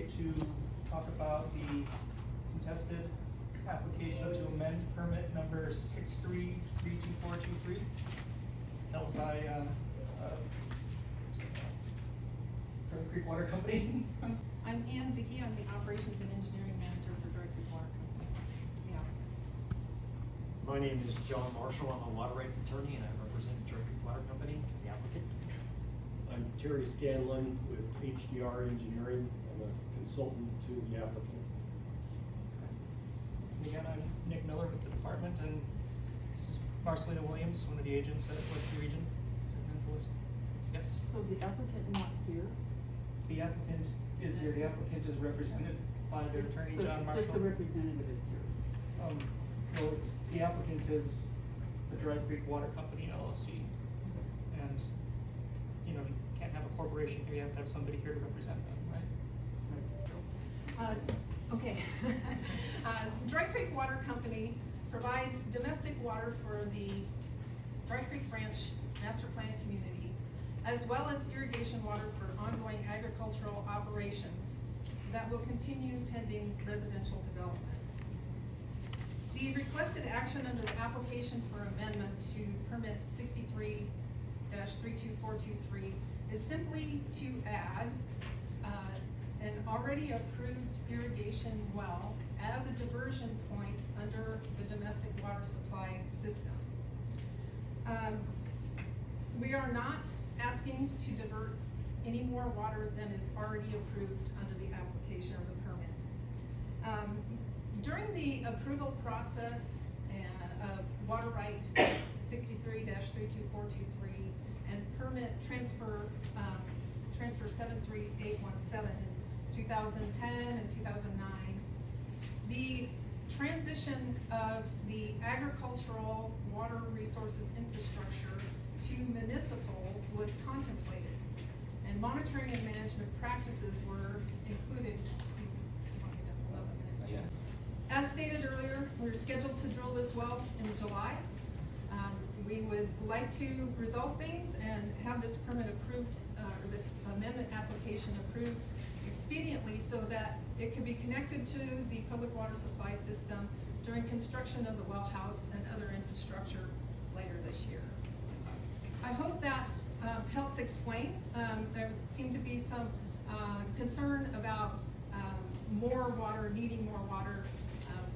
here to talk about the contested application to amend permit number 6332423 held by Dry Creek Water Company. I'm Ann Dickey. I'm the Operations and Engineering Manager for Dry Creek Water Company. Yeah. My name is John Marshall. I'm a water rights attorney and I represent Dry Creek Water Company, the applicant. I'm Terry Scanlon with HDR Engineering. I'm a consultant to the applicant. Again, I'm Nick Miller with the department, and this is Marcelina Williams, one of the agents at Western Region. Yes? So is the applicant not here? The applicant is here. The applicant is represented by their attorney, So John Marshall. just the representative is here. Well, the applicant is the Dry Creek Water Company LLC. And, you know, you can't have a corporation here, you have to have somebody here to represent them, right? Okay. Dry Creek Water Company provides domestic water for the Dry Creek Branch Master Plan community, as well as irrigation water for ongoing agricultural operations that will continue pending residential development. The requested action under the application for amendment to permit 63-32423 is simply to add an already approved irrigation well as a diversion point under the domestic water supply system. We are not asking to divert any more water than is already approved under the application or the permit. During the approval process of water right 63-32423 and permit transfer 73817 in 2010 and 2009, the transition of the agricultural water resources infrastructure to municipal was contemplated, and monitoring and management practices were included. Excuse me, do you want me to hold up a minute? Yeah. As stated earlier, we're scheduled to drill this well in July. We would like to resolve things and have this permit approved, or this amendment application approved expediently so that it can be connected to the public water supply system during construction of the well house and other infrastructure later this year. I hope that helps explain. There seemed to be some concern about more water, needing more water.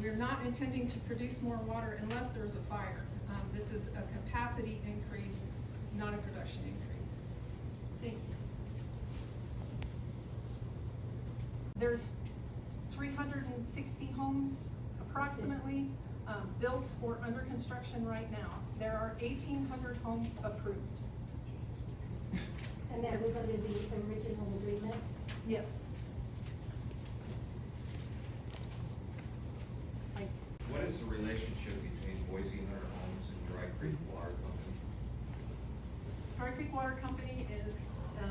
We're not intending to produce more water unless there's a fire. This is a capacity increase, not a production increase. Thank you. There's 360 homes approximately built or under construction right now. There are 1,800 homes approved. And that was under the original agreement? Yes. What is the relationship between Boise Hunter Homes and Dry Creek Water Company? Dry Creek Water Company is a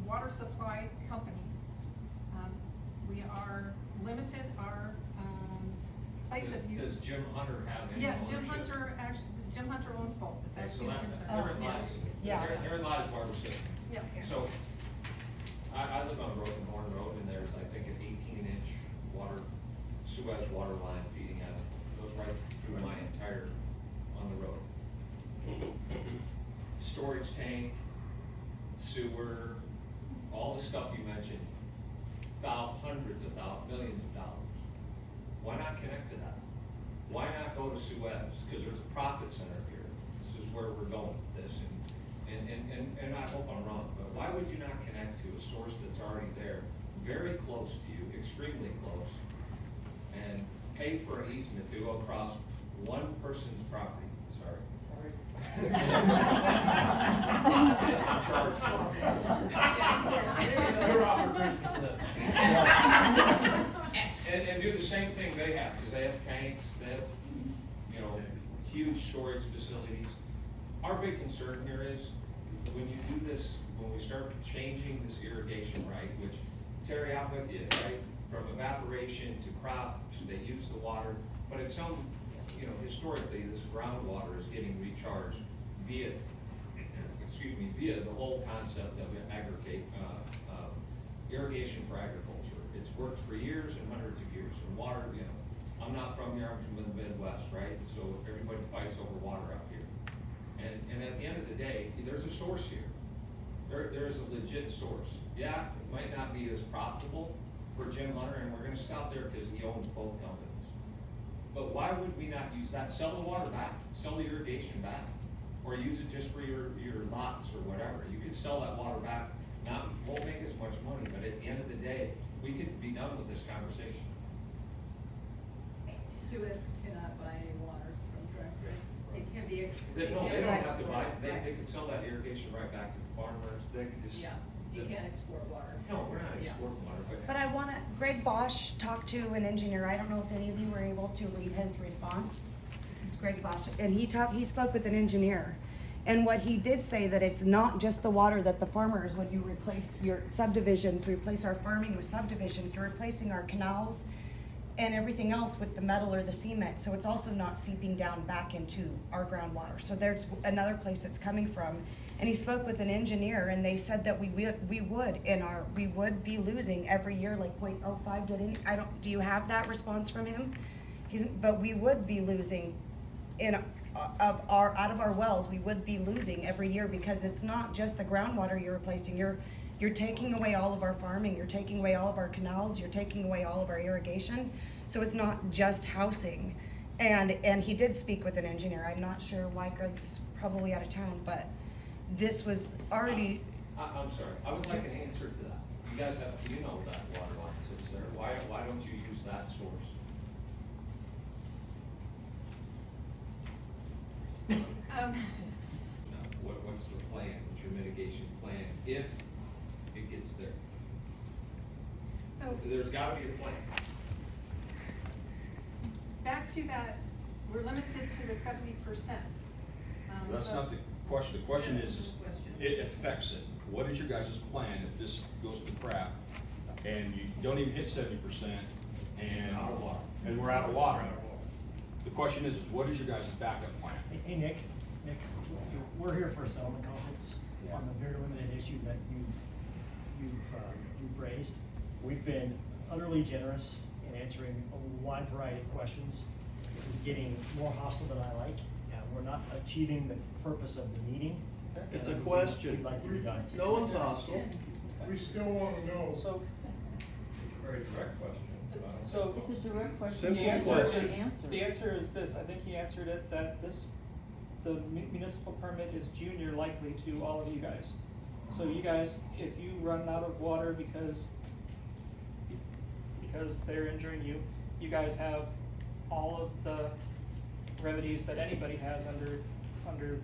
water supply company. We are limited our place of use. Does Jim Hunter have any Yeah, ownership? Jim Hunter owns both, if that's So your that, concern. therein lies, Yeah. therein lies where we're sitting. Yeah. So, I live on Broken Horn Road, and there's, I think, an 18-inch Suez water line feeding out, goes right through my entire, on the road. Storage tank, sewer, all the stuff you mentioned, hundreds of dollars, millions of dollars. Why not connect to that? Why not go to Suez? Because there's a profit center here. This is where we're going with this, and I hope I'm wrong, but why would you not connect to a source that's already there, very close to you, extremely close, and pay for an easement to go across one person's property? Sorry. Charge. You're off for Christmas And do the same thing they have, because they have tanks, they have, you know, huge storage facilities. Our big concern here is, when you do this, when we start changing this irrigation right, which, Terry, I'm with you, right? From evaporation to crops, they use the water, but at some, you know, historically, this groundwater is getting recharged via, via the whole concept of irrigation for agriculture. It's worked for years and hundreds of years, and water, you know, I'm not from here, I'm from the Midwest, right? So everybody fights over water out here. And at the end of the day, there's a source here. There is a legit source. Yeah, it might not be as profitable for Jim Hunter, and we're gonna stop there because he owns both companies. But why would we not use that? Sell the water back, sell the irrigation back, or use it just for your lots or whatever. You could sell that water back, won't make as much money, but at the end of the day, we could be done with this conversation. Suez cannot buy any water from Dry Creek. It can be. They don't have to buy, they Right. could sell that irrigation right back to the farmers, they could just. Yeah, you can't export water. No, we're not Yeah. exporting water, But I wanna, Greg Bosch talked to an engineer, I don't know if any of you were able to read his response. Greg Bosch, and he spoke with an engineer. And what he did say that it's not just the water that the farmers, when you replace your subdivisions, replace our farming with subdivisions, you're replacing our canals and everything else with the metal or the cement, so it's also not seeping down back into our groundwater. So there's another place it's coming from. And he spoke with an engineer and they said that we would be losing every year like 0.05 do you have that response from him? But we would be losing out of our wells, we would be losing every year because it's not just the groundwater you're replacing, you're taking away all of our farming, you're taking away all of our canals, you're taking away all of our irrigation, so it's not just housing. And he did speak with an engineer, I'm not sure why Greg's probably out of town, but this was already. I'm sorry, I would like an answer to that. You guys do you know that water line sits there? Why don't you use that source? What's the plan, what's your mitigation plan, if it gets there? So There's gotta be a plan. back to that, we're limited to the 70%. That's not the question. The question is, it affects it. What is your guys' plan if this goes to crap and you don't even hit 70% and Out of water. and we're out of water? The question is what is your guys' backup plan? Hey, Nick, we're here for a settlement conference on the very limited issue that you've raised. We've been utterly generous in answering a wide variety of questions. This is getting more hostile than I like. We're not achieving the purpose of the meeting. It's a and question. We'd like to be done. No one's hostile. We still wanna know. So, It's a very direct question. so. It's a direct question. Simple The answer question. is answer. The answer is this, I think he answered it, that the municipal permit is junior likely to all of you guys. So you guys, if you run out of water because they're injuring you, you guys have all of the remedies that anybody has under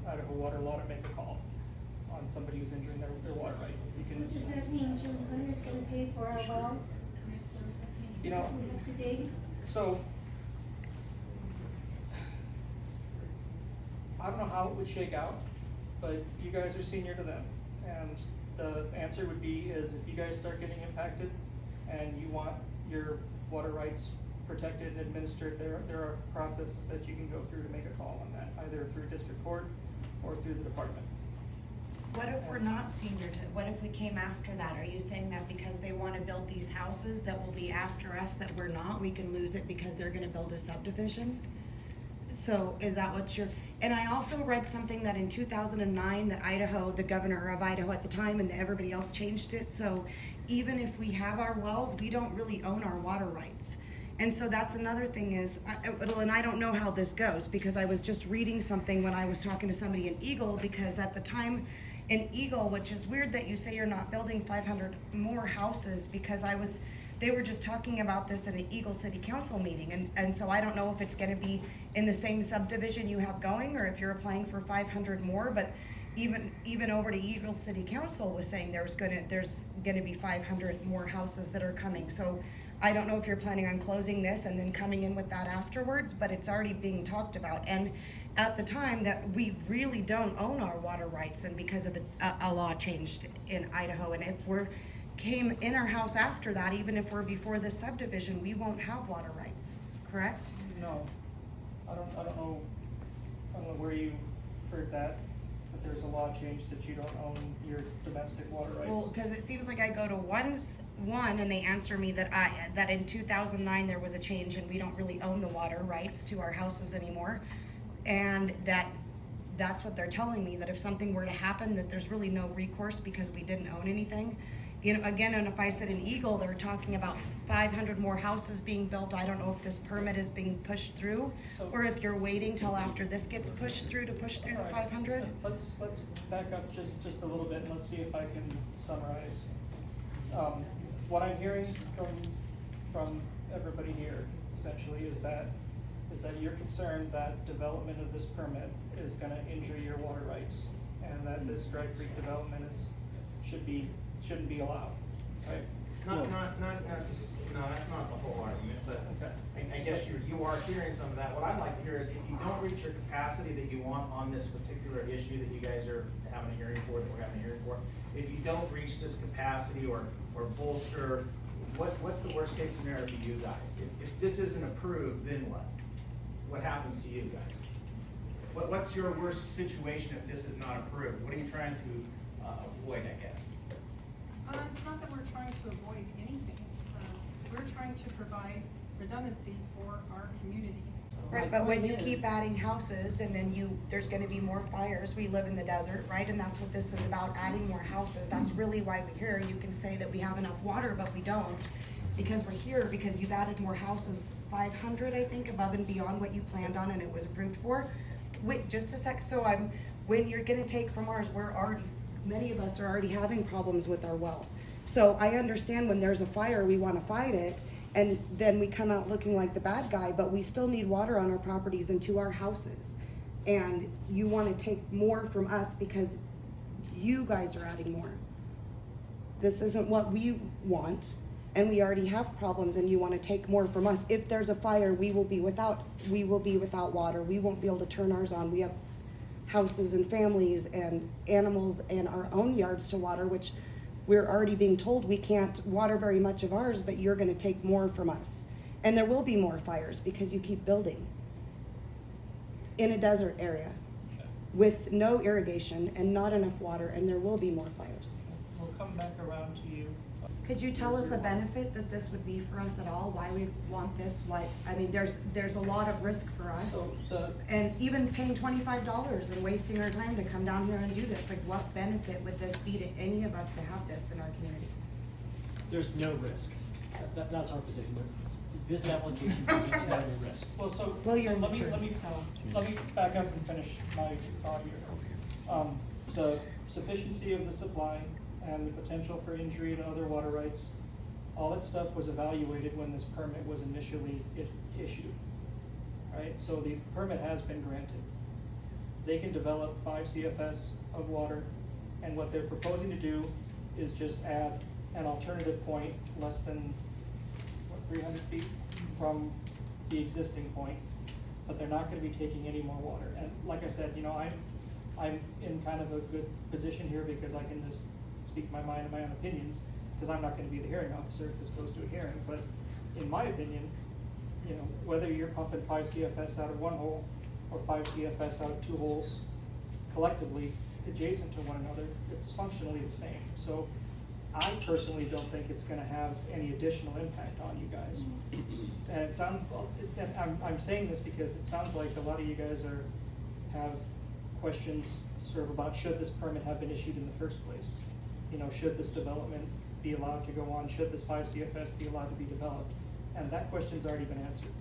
Idaho water law to make a call on somebody who's injuring their water right. You So can, does that mean Jim Hunter's gonna pay for our wells? you know, We have to dig? so, I don't know how it would shake out, but you guys are senior to them. And the answer would be is if you guys start getting impacted and you want your water rights protected and administered, there are processes that you can go through to make a call on that, either through district court or through the department. What if we're not senior to, what if we came after that? Are you saying that because they wanna build these houses that will be after us that we're not, we can lose it because they're gonna build a subdivision? So is that what you're, and I also read something that in 2009 that Idaho, the governor of Idaho at the time and everybody else changed it, so even if we have our wells, we don't really own our water rights. And so that's another thing is, and I don't know how this goes because I was just reading something when I was talking to somebody in Eagle, because at the time in Eagle, which is weird that you say you're not building 500 more houses, because they were just talking about this at an Eagle City Council meeting, and so I don't know if it's gonna be in the same subdivision you have going, or if you're applying for 500 more, but even over to Eagle City Council was saying there's gonna be 500 more houses that are coming, so I don't know if you're planning on closing this and then coming in with that afterwards, but it's already being talked about. And at the time that we really don't own our water rights, and because of a law changed in Idaho, and if we're came in our house after that, even if we're before the subdivision, we won't have water rights, correct? No, I don't know where you heard that. but there's a law change that you don't own your domestic water rights. Well, cause it seems like I go to one and they answer me that in 2009 there was a change and we don't really own the water rights to our houses anymore. And that's what they're telling me, that if something were to happen, that there's really no recourse because we didn't own anything. You know, again, and if I said in Eagle, they're talking about 500 more houses being built. I don't know if this permit is being pushed through, or if you're waiting till after this gets pushed through to push through the All right. 500. Let's back up just a little bit and let's see if I can summarize. What I'm hearing from everybody here essentially is that you're concerned that development of this permit is gonna injure your water rights, and that this Dry Creek development shouldn't be allowed, right? No, that's not the whole argument, but Okay. I guess you are hearing some of that. What I'd like to hear is if you don't reach your capacity that you want on this particular issue that you guys are having a hearing for, that we're having a hearing for, if you don't reach this capacity or bolster, what's the worst case scenario for you guys? If this isn't approved, then what? What happens to you guys? What's your worst situation if this is not approved? What are you trying to avoid, I guess? It's not that we're trying to avoid anything. We're trying to provide redundancy for our community. Right, but when you keep adding houses and then there's gonna be more fires, we live in the desert, right? And that's what this is about, adding more houses. That's really why we're here. You can say that we have enough water, but we don't. Because we're here, because you've added more houses, 500, I think, above and beyond what you planned on and it was approved for. Wait, just a sec, so when you're gonna take from ours, many of us are already having problems with our well. So I understand when there's a fire, we wanna fight it, and then we come out looking like the bad guy, but we still need water on our properties and to our houses. And you wanna take more from us because you guys are adding more. This isn't what we want, and we already have problems, and you wanna take more from us. If there's a fire, we will be without water. We won't be able to turn ours on. We have houses and families and animals and our own yards to water, which we're already being told we can't water very much of ours, but you're gonna take more from us. And there will be more fires because you keep building in a desert area with no irrigation and not enough water, and there will be more fires. We'll come back around to you. Could you tell us a benefit that this would be for us at all? Why we want this? There's a lot of risk for us. So And even paying $25 and wasting our time to come down here and do this, like what benefit would this be to any of us to have this in our community? There's no risk. That's our position. This application presents no risk. Well, so, Well, you're let me sure. back up and finish my thought here. The sufficiency of the supply and the potential for injury to other water rights, all that stuff was evaluated when this permit was initially issued. Right, so the permit has been granted. They can develop 5 CFS of water, and what they're proposing to do is just add an alternative point less than, 300 feet from the existing point, but they're not gonna be taking any more water. And like I said, I'm in kind of a good position here because I can just speak my mind and my own opinions, because I'm not gonna be the hearing officer if this goes to a hearing. But in my opinion, whether you're pumping 5 CFS out of one hole or 5 CFS out of 2 holes collectively adjacent to one another, it's functionally the same. So I personally don't think it's gonna have any additional impact on you guys. And it sounds, and I'm saying this because it sounds like a lot of you guys have questions sort of about should this permit have been issued in the first place? Should this development be allowed to go on? Should this 5 CFS be allowed to be developed? And that question's already been answered.